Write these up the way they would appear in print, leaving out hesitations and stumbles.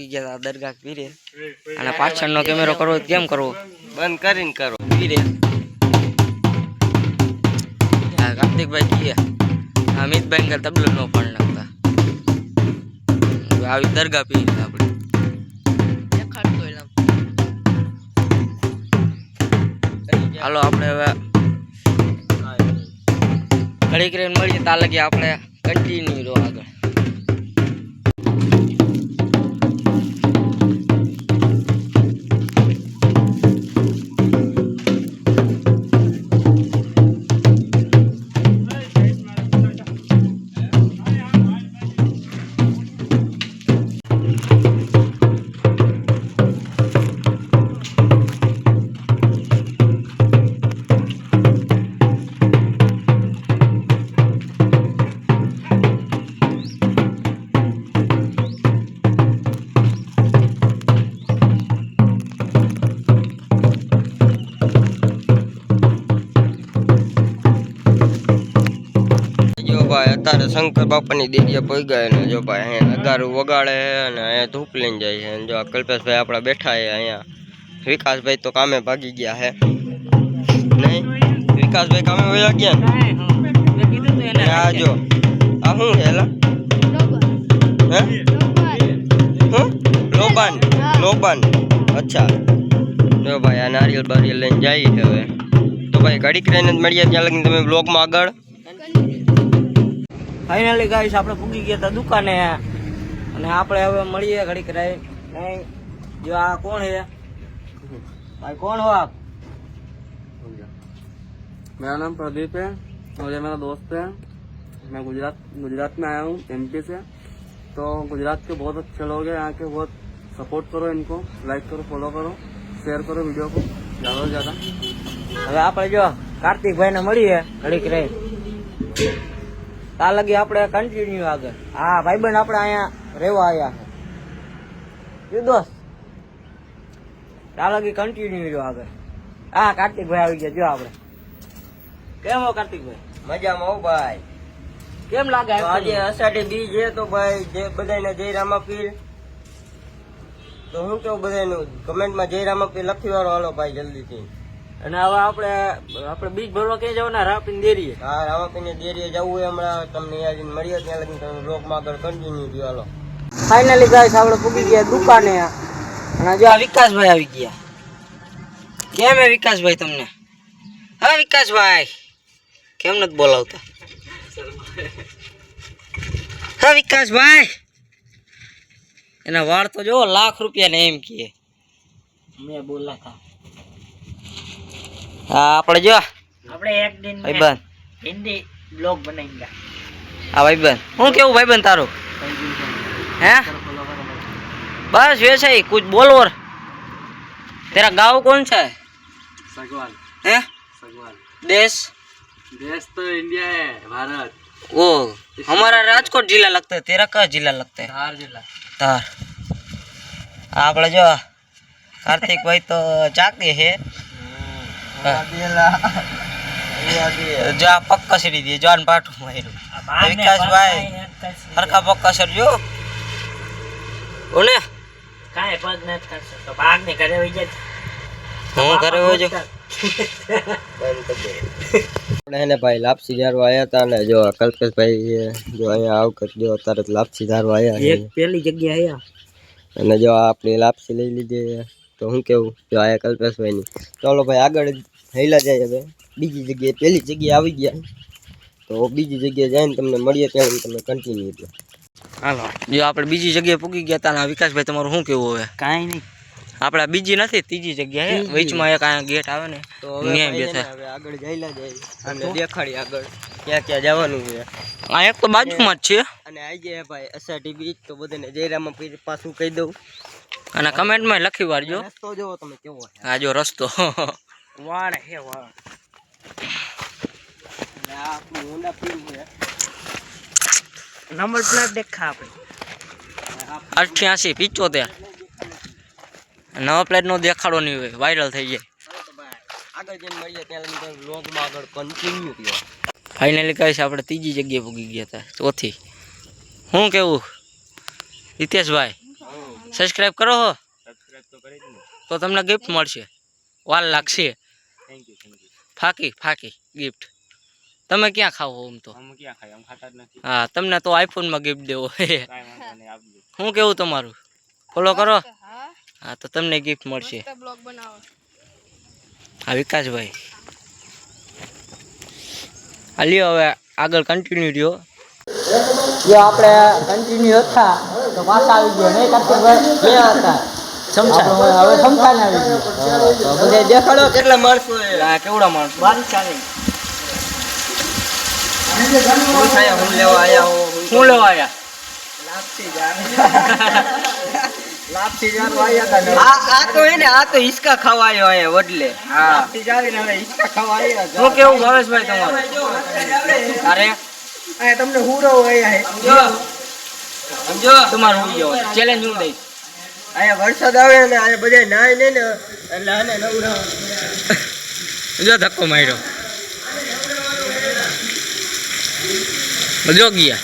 પૂગી ગયા હતા દરગાહ પીરે અને પાછળનો કેમેરો કરવો કેમ કરવો બંધ કરીને કરો પીરે કાર્તિકભાઈ કીએ અમિતભાઈ ને તબલો નો પણ નાખતા આવી દરગાહ પીરે આપણે હાલો આપણે હવે ઘડીક રહીને મળીએ ત્યાં લગી આપણે કન્ટિન્યુ રહો આગળ અત્યારે શંકર બાપાની દેડિયા પડી ગયા ને જો ભાઈ અહીંયા નગારું વગાડે અને અહીંયા ધૂપ લઈને જાય છે જો આ કલ્પેશભાઈ આપણા બેઠા છે અહીંયા વિકાસભાઈ તો કામે ભાગી ગયા હે નહીં વિકાસભાઈ કામે વયા ગયા ને આ જો આ શું છે એલા હે લોબાન લોબાન અચ્છા જો ભાઈ આ નારિયેલ બારિયેલ લઈને જાય છે હવે તો ભાઈ ઘડીક રહીને મળીએ ત્યાં લગીને તમે બ્લોગમાં આગળ ફાઇનલી ગાઈસ આપણે પૂગી ગયા હતા દુકાને અને આપણે હવે મળીએ ઘડીક રહી જો આ કોણ है भाई कौन हो आप मेरा नाम प्रदीप है और ये मेरा दोस्त है मैं गुजरात में आया हूँ एमपी से तो गुजरात के बहुत अच्छे लोग हैं यहाँ के बहुत सपोर्ट करो इनको लाइक करो फॉलो करो शेयर करो वीडियो को ज़्यादा से ज़्यादा હવે આપણે જો કાર્તિકભાઈ ને મળીએ ઘડીક રહી ત્યાં લગી આપણે કન્ટિન્યુ આગળ હા ભાઈબંધ આપણે અહીંયા રહેવા આવ્યા છે દોસ્ત ત્યાં લગી કન્ટિન્યુ રહ્યો આગળ હા કાર્તિકભાઈ આવી ગયા જો આપણે કેમ હો કાર્તિકભાઈ મજામાં હો ભાઈ કેમ લાગે આજે અષાઢી બીજ છે તો ભાઈ જે બધાને જય રામાપીર તો હું કેવું બધાનું કમેન્ટમાં જય રામાપીર લખી વાળો હાલો ભાઈ જલ્દીથી અને હવે આપણે બીજ ભરવા ક્યાં જવાના રાપીને દેરીએ હા રામાપીને દેરીએ જવું હોય હમણાં તમને યાદ મળીએ ત્યાં લગી તમે બ્લોગમાં આગળ કન્ટિન્યુ થયો હાલો ફાઇનલી ગાઈસ આપણે પૂગી ગયા દુકાને અને જો આ વિકાસભાઈ આવી ગયા કેમ હે વિકાસભાઈ તમને હા વિકાસભાઈ કેમ નથી બોલાવતા હા વિકાસભાઈ એના વાળ તો જો લાખ રૂપિયા ને એમ કહે મેં બોલા હતા હા આપણે જો આપણે એક દિન ભાઈબંધ હિન્દી બ્લોગ બનાવીએ હા ભાઈબંધ હું કેવું ભાઈબંધ તારું हैं बस वैसे ही कुछ बोल और तेरा गांव कौन सा है सगवाल हैं सगवाल देश देश तो इंडिया है भारत वो हमारा राजकोट जिला लगता है तेरा क्या जिला लगता है धार जिला धार आप जो कार्तिक भाई तो चाकते है जो आप पक्का सरी दिए जान पाटू मारू विकास भाई हरका पक्का सर जो ओने काहे पग न कर सकतो भाग ने करे होई जे હું કરે હોય જો એને ભાઈ લાપસી ધારવા આવ્યા હતા ને જો કલ્પેશભાઈ જો અહીંયા આવકત જો અત્યારે લાપસી ધારવા આવ્યા એક પેલી જગ્યા આયા અને જો આપણે લાપસી લઈ લીધી તો હું કેવું જો આયા કલ્પેશભાઈની ચાલો ભાઈ આગળ હેલા જાય હવે બીજી જગ્યાએ પેલી જગ્યાએ આવી ગયા તો બીજી જગ્યાએ જઈને તમને મળીએ ત્યાં તમે કન્ટિન્યુ કરો હાલો જો આપણે બીજી જગ્યાએ પૂગી ગયા તા વિકાસભાઈ તમારું શું કેવું હવે કાંઈ નહીં આપણે બીજી નથી ત્રીજી જગ્યાએ વચમાં એક આ ગેટ આવે ને તો હવે આગળ જઈલા જાય અને દેખાડી આગળ ક્યાં ક્યાં જવાનું છે આ એક તો બાજુમાં જ છે અને આવી જાય ભાઈ અષાઢી બીજ તો બધાને જય રામાપીર પાછું કહી દઉં અને કમેન્ટમાં લખી વાળજો રસ્તો જોવો તમે કેવો છે આ જો રસ્તો વાળ હે વાળ આ આપણું હોન્ડા પીમ છે નંબર પ્લેટ દેખા આપણે 88 75 નવા પ્લેટ નો દેખાડો નહીં હોય વાયરલ થઈ જાય આગળ જઈને મળીએ ત્યાં વ્લોગમાં આગળ કન્ટિન્યુ થયો ફાઇનલી કહીશ આપણે ત્રીજી જગ્યાએ પૂગી ગયા હતા ચોથી શું કેવું હિતેશભાઈ સબસ્ક્રાઇબ કરો હો સબસ્ક્રાઇબ તો કરી જ ને. તો તમને ગિફ્ટ મળશે. વાલ લાગશે. Thank you. ફાકી ગિફ્ટ. તમે ક્યાં ખાવ આમ તો? અમે ક્યાં ખાઈ, અમે ખાતા જ નથી. હા, તમને તો આઈફોનમાં ગિફ્ટ દેવો. કાંઈ વાંધો નહીં, આપજો. શું કેવું તમારું? ફોલો કરો. હા, તો તમને ગિફ્ટ મળશે. હા, વિકાસભાઈ હાલ્યો હવે આગળ કન્ટિન્યુ રહ્યો. જો આપણે કન્ટિન્યુ હતા તો પાછા આવી ગયો નહીં કાર્તિકભાઈ? ક્યાં હતા? સમસાન. હવે સમસાન આવી ગયો. બધા દેખાડો કેટલા માણસો છે. આ કેવડા માણસો? બારીશ ચાલે. હું થાય, હું લેવા આયા હો. શું લેવા આવ્યા? લાપસી જાર વાયા હતા. આ તો હે ને, આ તો હિસકા ખાવા આવ્યો અહીંયા વડલે. હા. લાપસી જારી ને હવે હિસકા ખાવા આવ્યા. શું કેવું ભાવેશભાઈ તમારું? અરે આ તમને હુરો આયા હે. સમજો તમારું હું ગયો ચેલેન્જ હું દઈશ. આયા વરસાદ આવે ને આ બધા નાય ને એટલે આને નવરા. જો ધક્કો માર્યો. જો ગયા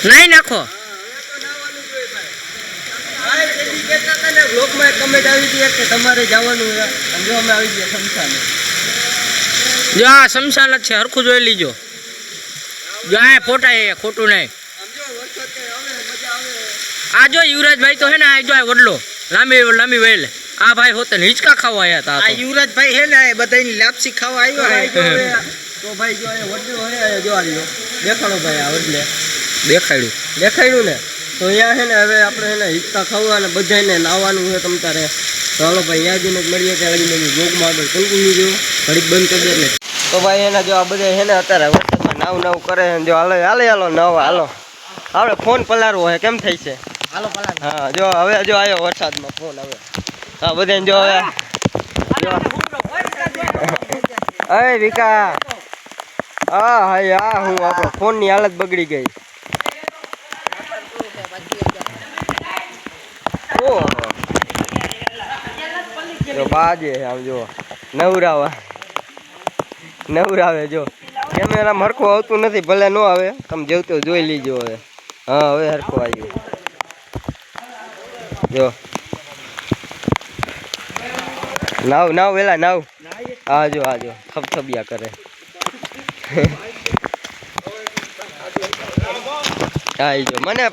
નહીં નાખો. બ્લોગમાં કમેન્ટ આવી હતી કે તમારે જવાનું છે. જો અમે આવી ગયા શમશાને. જો આ શમશાન જ છે, હરખું જોઈ લીજો. જો આ ફોટા એ ખોટું નહીં. આ જો યુવરાજભાઈ તો હે ને, આ જો આ વડલો લાંબી વેલ. આ ભાઈ હોતે ને હિંચકા ખાવા આવ્યા હતા. આ યુવરાજભાઈ હે ને, બધાની લાપસી ખાવા આવ્યો. તો ભાઈ જો આ વડલો હે, જો આ રહ્યો. દેખાડો ભાઈ આ વડલે. દેખાડ્યું ને. તો અહીંયા છે ને હવે આપણે એને હિંચકા ખાવા અને બધાને નાવાનું છે તમ તારે. તો હાલો ભાઈ અહીંયા જઈને મળીએ ત્યાં લગી બ્લોગમાં આગળ કન્ટિન્યુ જો ઘડીક બંધ કરી દે એટલે. તો ભાઈ એના જો આ બધા છે ને અત્યારે વરસાદમાં નાવ કરે છે. જો હાલો નાવ હાલો. આપણે ફોન પલારવો હોય કેમ થઈ છે? હાલો પલાર. હા જો હવે જો આવ્યો વરસાદમાં ફોન હવે. હા બધાને જો હવે. અરે વિકા હા હું આપણો ફોનની હાલત બગડી ગઈ. જો બાજે આમ જો નવરાવે જો કેમેરા હરખું આવતું નથી. ભલે ન આવે, તમે જેવતું જોઈ લીજો હવે. હા હવે હરખું આવ્યું જો. નાવ વેલા નાવ. હા જો થબથબિયા કરે. હા જો મને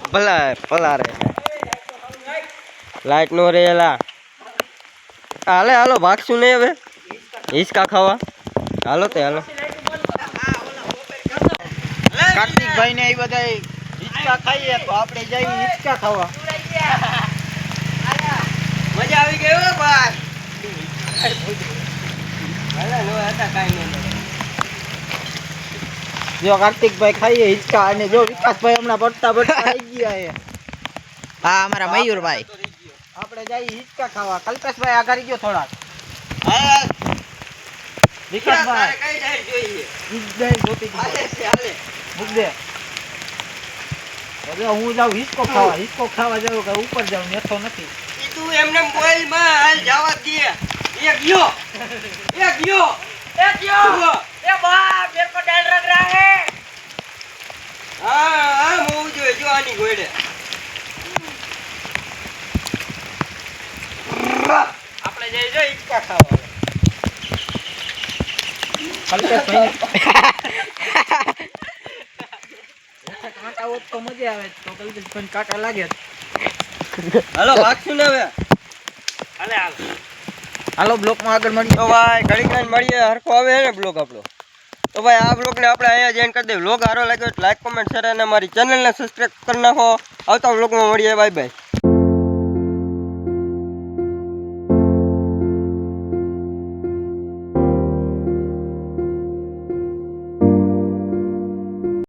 પલારે. લાઈટ નો રેલા. હાલો ભાગશું નહીં હવે હિંચકા ખાવા. હાલો કાર્તિકભાઈ ને એ બધા હિંચકા ખાઈએ તો આપણે જઈએ હિંચકા ખાવા. મજા આવી ગઈ હો ભાઈ. જો કાર્તિકભાઈ ખાઈએ હિંચકા અને જો વિકાસભાઈ હમણાં પડતા આવી ગયા. હા અમારા મયુરભાઈ. આપણે જઈએ હિંચકા ખાવા. કલ્પેશભાઈ આગળ ગયો થોડાક. વિકાસભાઈ કઈ સાઈડ જોઈએ? હું જાઉં હિંચકો ખાવા જાઉં કે ઉપર જાઉં નેતો નથી. તું એમને મોબાઈલ માં હાલ જવા દે. એક ગયો એ બાપ એક કો ડાલ રગ રહા હે. હા મોવ જોઈએ જો આની ગોડે. આપણે જઈ જો હિંચકા ખાવા. કાંટા હોત તો મજા આવે તો કલ્પેશભાઈ કાંટા લાગે. હાલો ભાગશું ને હવે. હાલો બ્લોકમાં આગળ મળીએ. તો ભાઈ ઘડીક મળીએ. હરખો આવે ને બ્લોગ આપણો. તો ભાઈ આ બ્લોગને આપણે અહીંયા જોઈન કરી દઈએ. બ્લોગ સારો લાગ્યો લાઈક કોમેન્ટ શેર અને મારી ચેનલને સબસ્ક્રાઈબ કરી નાખો. આવતા બ્લોગમાં મળીએ. Bye bye.